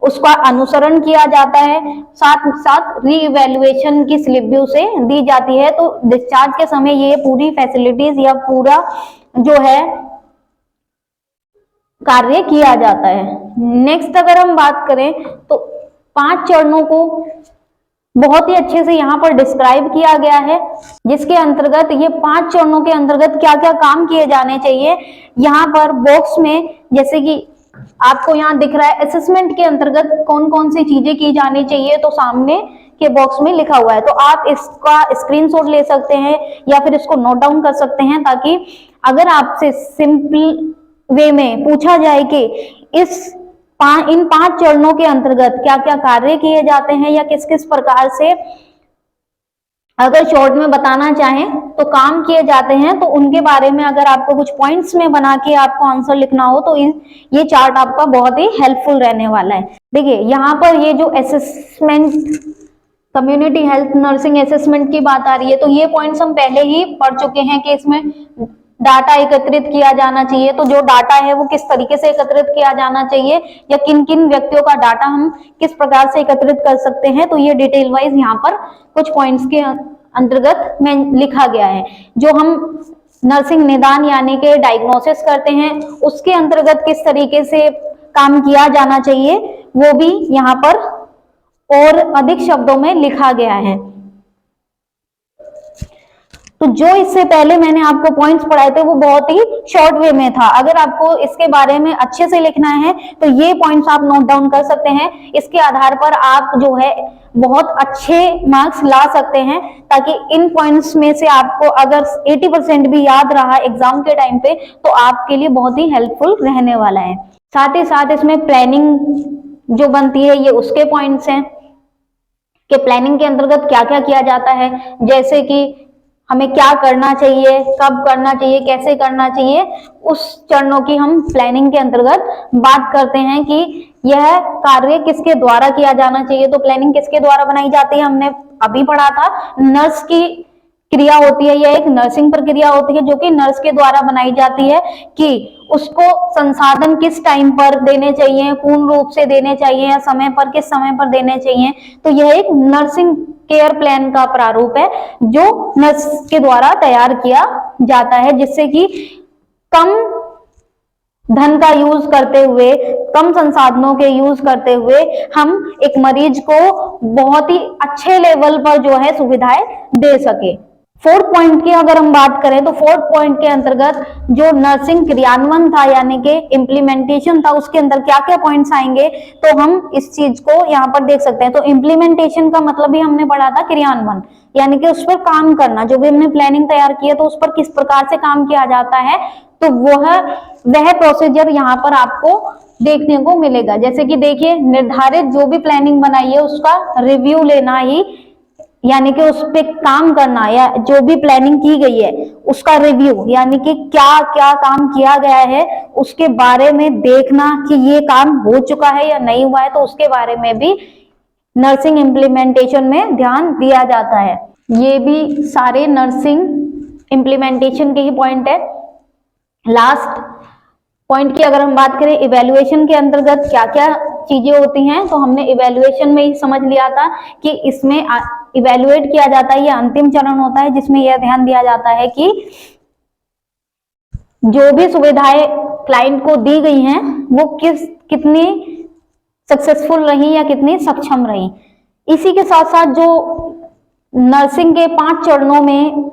उसका अनुसरण किया जाता है, साथ साथ रीइवैल्यूएशन की स्लिप भी उसे दी जाती है। तो डिस्चार्ज के समय ये पूरी फैसिलिटीज या पूरा जो है कार्य किया जाता है। नेक्स्ट अगर हम बात करें तो 5 चरणों को बहुत ही अच्छे से यहाँ पर डिस्क्राइब किया गया है, जिसके अंतर्गत ये 5 चरणों के अंतर्गत क्या क्या काम किए जाने चाहिए। यहाँ पर बॉक्स में जैसे कि आपको यहाँ दिख रहा है असेसमेंट के अंतर्गत कौन कौन सी चीजें की जानी चाहिए, तो सामने के बॉक्स में लिखा हुआ है, तो आप इसका स्क्रीनशॉट ले सकते हैं या फिर इसको नोट डाउन कर सकते हैं, ताकि अगर आपसे सिंपल वे में पूछा जाए कि इन 5 चरणों के अंतर्गत क्या क्या कार्य किए जाते हैं या किस किस प्रकार से अगर शॉर्ट में बताना चाहें तो काम किए जाते हैं, तो उनके बारे में अगर आपको कुछ पॉइंट्स में बना के आपको आंसर लिखना हो तो ये चार्ट आपका बहुत ही हेल्पफुल रहने वाला है। देखिए यहाँ पर ये जो assessment community health nursing assessment की बात आ रही है, तो ये पॉइंट्स हम पहले ही पढ़ चुके हैं कि इसमें डाटा एकत्रित किया जाना चाहिए। तो जो डाटा है वो किस तरीके से एकत्रित किया जाना चाहिए या किन किन व्यक्तियों का डाटा हम किस प्रकार से एकत्रित कर सकते हैं, तो ये डिटेल वाइज यहाँ पर कुछ पॉइंट्स के अंतर्गत में लिखा गया है। जो हम नर्सिंग निदान यानी कि डायग्नोसिस करते हैं उसके अंतर्गत किस तरीके से काम किया जाना चाहिए वो भी यहाँ पर और अधिक शब्दों में लिखा गया है। तो जो इससे पहले मैंने आपको पॉइंट्स पढ़ाए थे वो बहुत ही शॉर्ट वे में था, अगर आपको इसके बारे में अच्छे से लिखना है तो ये पॉइंट्स आप नोट डाउन कर सकते हैं। इसके आधार पर आप जो है बहुत अच्छे मार्क्स ला सकते हैं, ताकि इन पॉइंट्स में से आपको अगर 80% भी याद रहा एग्जाम के टाइम पे तो आपके लिए बहुत ही हेल्पफुल रहने वाला है। साथ ही साथ इसमें प्लानिंग जो बनती है ये उसके पॉइंट्स हैं कि प्लानिंग के अंतर्गत क्या क्या किया जाता है, जैसे कि हमें क्या करना चाहिए, कब करना चाहिए, कैसे करना चाहिए, उस चरणों की हम प्लानिंग के अंतर्गत बात करते हैं कि यह कार्य किसके द्वारा किया जाना चाहिए। तो प्लानिंग किसके द्वारा बनाई जाती है हमने अभी पढ़ा था, नर्स की क्रिया होती है, यह एक नर्सिंग प्रक्रिया होती है जो कि नर्स के द्वारा बनाई जाती है कि उसको संसाधन किस टाइम पर देने चाहिए, पूर्ण रूप से देने चाहिए या समय पर किस समय पर देने चाहिए। तो यह एक नर्सिंग केयर प्लान का प्रारूप है जो नर्स के द्वारा तैयार किया जाता है, जिससे कि कम धन का यूज करते हुए, कम संसाधनों के यूज करते हुए हम एक मरीज को बहुत ही अच्छे लेवल पर जो है सुविधाएं दे सके। फोर्थ पॉइंट की अगर हम बात करें तो फोर्थ पॉइंट के अंतर्गत जो नर्सिंग क्रियान्वयन था यानी कि इम्प्लीमेंटेशन था, उसके अंदर क्या क्या पॉइंट्स आएंगे, तो हम इस चीज को यहाँ पर देख सकते हैं। तो इम्प्लीमेंटेशन का मतलब भी हमने पढ़ा था क्रियान्वयन, यानी कि उस पर काम करना, जो भी हमने प्लानिंग तैयार की है तो उस पर किस प्रकार से काम किया जाता है, तो वह प्रोसीजर यहाँ पर आपको देखने को मिलेगा। जैसे कि देखिए, निर्धारित जो भी प्लानिंग बनाई है उसका रिव्यू लेना ही, यानी कि उस पे काम करना, या जो भी प्लानिंग की गई है उसका रिव्यू, यानी कि क्या क्या काम किया गया है उसके बारे में देखना कि ये काम हो चुका है या नहीं हुआ है, तो उसके बारे में भी नर्सिंग इम्प्लीमेंटेशन में ध्यान दिया जाता है। ये भी सारे नर्सिंग इम्प्लीमेंटेशन के ही पॉइंट है। लास्ट पॉइंट की अगर हम बात करें, इवैल्यूएशन के अंतर्गत क्या क्या चीजें होती हैं, तो हमने इवैल्यूएशन में ही समझ लिया था कि इसमें इवैल्यूएट किया जाता है, ये अंतिम चरण होता है जिसमें यह ध्यान दिया जाता है कि जो भी सुविधाएं क्लाइंट को दी गई हैं वो कितनी सक्सेसफुल रही या कितनी सक्षम रही। इसी के साथ साथ जो नर्सिंग के 5 चरणों में,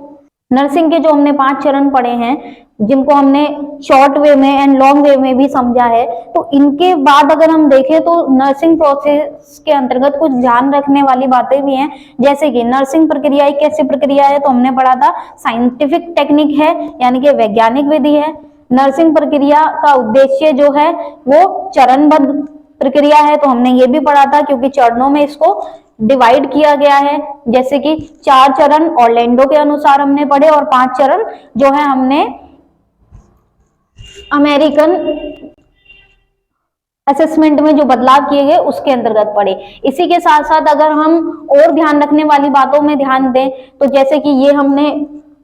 नर्सिंग के जो हमने 5 चरण पढ़े हैं, जिनको हमने शॉर्ट वे में एंड लॉन्ग वे में भी समझा है, तो इनके बाद अगर हम देखें तो नर्सिंग प्रोसेस के अंतर्गत कुछ ध्यान रखने वाली बातें भी हैं। जैसे कि नर्सिंग प्रक्रिया एक कैसी प्रक्रिया है, तो हमने पढ़ा था साइंटिफिक टेक्निक है, यानी कि वैज्ञानिक विधि है। नर्सिंग प्रक्रिया का उद्देश्य जो है वो चरणबद्ध प्रक्रिया है, तो हमने ये भी पढ़ा था, क्योंकि चरणों में इसको डिवाइड किया गया है। जैसे कि 4 चरण ऑरलैंडो के अनुसार हमने पढ़े, और 5 चरण जो है हमने अमेरिकन असेसमेंट में जो बदलाव किए गए उसके अंतर्गत पढ़े। इसी के साथ साथ अगर हम और ध्यान रखने वाली बातों में ध्यान दें, तो जैसे कि ये हमने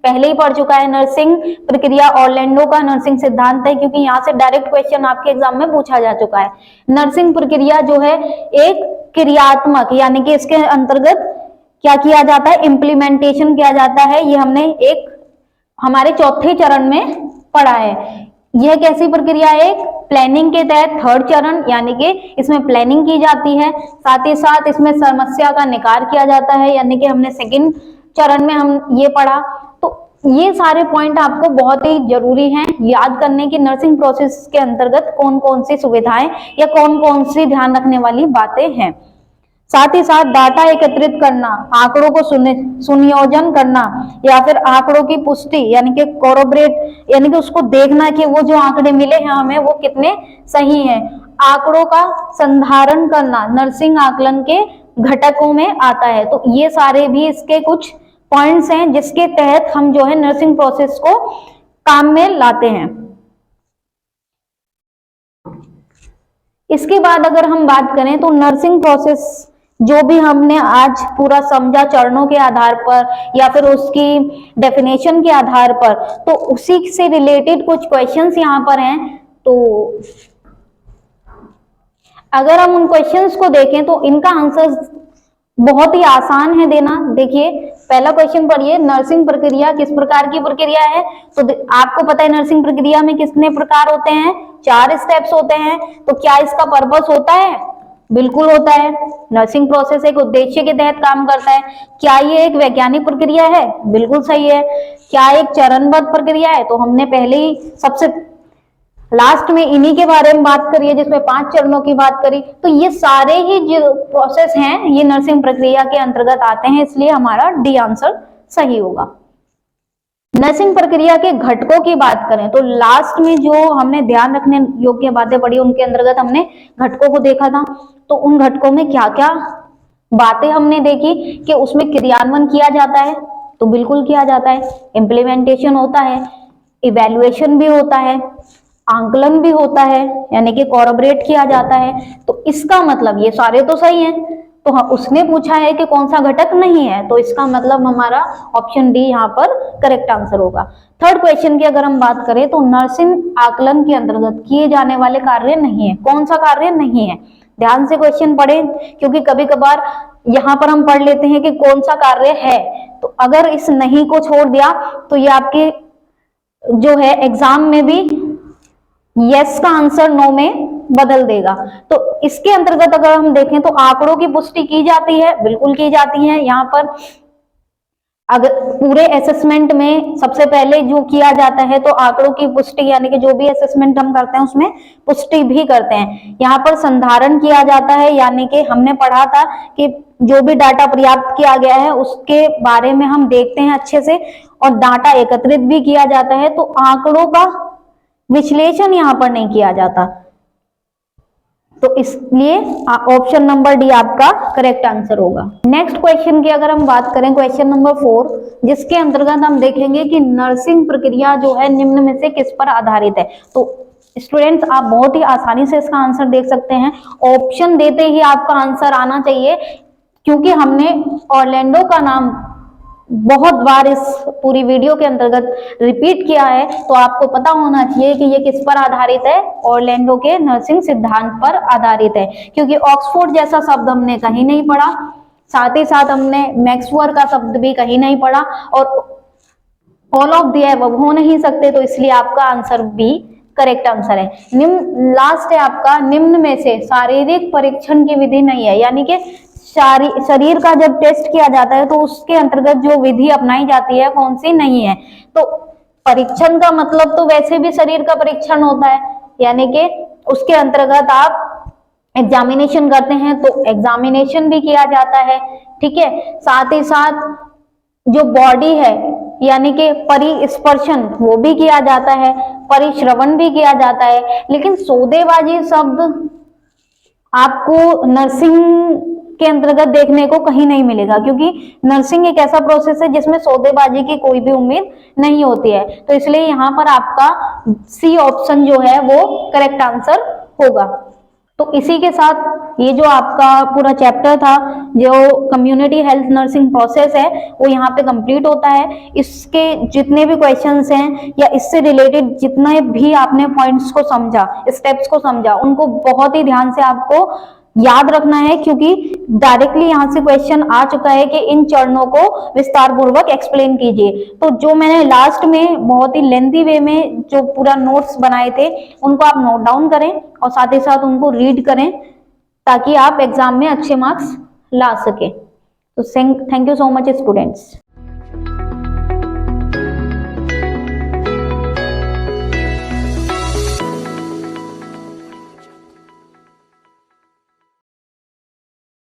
पहले ही पढ़ चुका है, नर्सिंग प्रक्रिया ऑरलैंडो का नर्सिंग सिद्धांत है, क्योंकि यहाँ से डायरेक्ट क्वेश्चन आपके एग्जाम में पूछा जा चुका है। नर्सिंग प्रक्रिया जो है एक क्रियात्मक, यानी कि इसके अंतर्गत क्या किया जाता है, इम्प्लीमेंटेशन किया जाता है। ये हमने एक हमारे चौथे चरण में पढ़ा है। यह कैसी प्रक्रिया है, प्लानिंग के तहत 3rd चरण, यानी कि इसमें प्लानिंग की जाती है, साथ ही साथ इसमें समस्या का निकार किया जाता है, यानी कि हमने 2nd चरण में हम ये पढ़ा। तो ये सारे पॉइंट आपको बहुत ही जरूरी हैं याद करने की, नर्सिंग प्रोसेस के अंतर्गत कौन कौन सी सुविधाएं या कौन कौन सी ध्यान रखने वाली बातें हैं। साथ ही साथ डाटा एकत्रित करना, आंकड़ों को सुनियोजन करना, या फिर आंकड़ों की पुष्टि, यानी कि कोरोबरेट, यानी कि उसको देखना कि वो जो आंकड़े मिले हैं हमें वो कितने सही हैं। आंकड़ों का संधारण करना नर्सिंग आकलन के घटकों में आता है। तो ये सारे भी इसके कुछ पॉइंट्स हैं जिसके तहत हम जो है नर्सिंग प्रोसेस को काम में लाते हैं। इसके बाद अगर हम बात करें तो नर्सिंग प्रोसेस जो भी हमने आज पूरा समझा चरणों के आधार पर या फिर उसकी डेफिनेशन के आधार पर, तो उसी से रिलेटेड कुछ क्वेश्चंस यहाँ पर हैं। तो अगर हम उन क्वेश्चंस को देखें तो इनका आंसर बहुत ही आसान है देना। देखिए, पहला क्वेश्चन पढ़िए, नर्सिंग प्रक्रिया किस प्रकार की प्रक्रिया है। तो आपको पता है नर्सिंग प्रक्रिया में कितने प्रकार होते हैं, 4 स्टेप्स होते हैं। तो क्या इसका पर्पस होता है, बिल्कुल होता है। नर्सिंग प्रोसेस एक उद्देश्य के तहत काम करता है। क्या ये एक वैज्ञानिक प्रक्रिया है, बिल्कुल सही है। क्या एक चरणबद्ध प्रक्रिया है, तो हमने पहले ही सबसे लास्ट में इन्हीं के बारे में बात करी है जिसमें 5 चरणों की बात करी। तो ये सारे ही जो प्रोसेस हैं ये नर्सिंग प्रक्रिया के अंतर्गत आते हैं, इसलिए हमारा डी आंसर सही होगा। नर्सिंग प्रक्रिया के घटकों की बात करें तो लास्ट में जो हमने ध्यान रखने योग्य बातें पढ़ी उनके अंतर्गत हमने घटकों को देखा था। तो उन घटकों में क्या क्या बातें हमने देखी कि उसमें क्रियान्वयन किया जाता है, तो बिल्कुल किया जाता है। इम्प्लीमेंटेशन होता है, इवैल्यूएशन भी होता है, आंकलन भी होता है, यानी कि कोरबरेट किया जाता है। तो इसका मतलब ये सारे तो सही हैं। तो हाँ, उसने पूछा है कि कौन सा घटक नहीं है, तो इसका मतलब हमारा ऑप्शन डी यहाँ पर करेक्ट आंसर होगा। 3rd क्वेश्चन की अगर हम बात करें तो नर्सिंग आकलन के अंतर्गत किए जाने वाले कार्य नहीं है। कौन सा कार्य नहीं है, ध्यान से क्वेश्चन पढ़ें, क्योंकि कभी कभार यहाँ पर हम पढ़ लेते हैं कि कौन सा कार्य है, तो अगर इस नहीं को छोड़ दिया तो ये आपके जो है एग्जाम में भी यस का आंसर नो में बदल देगा। तो इसके अंतर्गत अगर हम देखें तो आंकड़ों की पुष्टि की जाती है, बिल्कुल की जाती है। यहाँ पर अगर पूरे असेसमेंट में सबसे पहले जो किया जाता है तो आंकड़ों की पुष्टि, यानी कि जो भी असेसमेंट हम करते हैं उसमें पुष्टि भी करते हैं। यहाँ पर संधारण किया जाता है, यानी कि हमने पढ़ा था कि जो भी डाटा प्राप्त किया गया है उसके बारे में हम देखते हैं अच्छे से, और डाटा एकत्रित भी किया जाता है। तो आंकड़ों का विश्लेषण यहाँ पर नहीं किया जाता, तो इसलिए ऑप्शन नंबर डी आपका करेक्ट आंसर होगा। नेक्स्ट क्वेश्चन की अगर हम बात करें, क्वेश्चन नंबर 4, जिसके अंतर्गत हम देखेंगे कि नर्सिंग प्रक्रिया जो है निम्न में से किस पर आधारित है। तो स्टूडेंट्स आप बहुत ही आसानी से इसका आंसर देख सकते हैं, ऑप्शन देते ही आपका आंसर आना चाहिए, क्योंकि हमने ऑरलैंडो का नाम बहुत बार इस पूरी वीडियो के अंतर्गत रिपीट किया है, तो आपको पता होना चाहिए कि ये किस पर आधारित है, ऑरलैंडो के नर्सिंग सिद्धांत पर आधारित है। क्योंकि ऑक्सफोर्ड जैसा शब्द हमने कहीं नहीं पढ़ा, साथ ही साथ हमने मैक्सवेल का शब्द भी कहीं नहीं पढ़ा, और ऑल ऑफ द अबव हो नहीं सकते, तो इसलिए आपका आंसर बी करेक्ट आंसर है। निम्न लास्ट है आपका, निम्न में से शारीरिक परीक्षण की विधि नहीं है, यानी कि शरीर का जब टेस्ट किया जाता है तो उसके अंतर्गत जो विधि अपनाई जाती है कौन सी नहीं है। तो परीक्षण का मतलब तो वैसे भी शरीर का परीक्षण होता है, यानी कि उसके अंतर्गत आप एग्जामिनेशन करते हैं, तो एग्जामिनेशन भी किया जाता है, ठीक है। साथ ही साथ जो बॉडी है, यानी कि परिस्पर्शन, वो भी किया जाता है, परिश्रवण भी किया जाता है। लेकिन सौदेबाजी शब्द आपको नर्सिंग के अंतर्गत देखने को कहीं नहीं मिलेगा, क्योंकि नर्सिंग एक ऐसा प्रोसेस है जिसमें सौदेबाजी की कोई भी उम्मीद नहीं होती है। तो इसलिए यहाँ पर आपका सी ऑप्शन जो है वो करेक्ट आंसर होगा। तो इसी के साथ ये जो आपका पूरा चैप्टर था, जो कम्युनिटी हेल्थ नर्सिंग प्रोसेस है, वो यहाँ पे कंप्लीट होता है। इसके जितने भी क्वेश्चंस हैं या इससे रिलेटेड जितने भी आपने पॉइंट्स को समझा, स्टेप्स को समझा, उनको बहुत ही ध्यान से आपको याद रखना है, क्योंकि डायरेक्टली यहाँ से क्वेश्चन आ चुका है कि इन चरणों को विस्तार पूर्वक एक्सप्लेन कीजिए। तो जो मैंने लास्ट में बहुत ही लेंथी वे में जो पूरा नोट्स बनाए थे, उनको आप नोट डाउन करें और साथ ही साथ उनको रीड करें, ताकि आप एग्जाम में अच्छे मार्क्स ला सके। तो thank you so much students.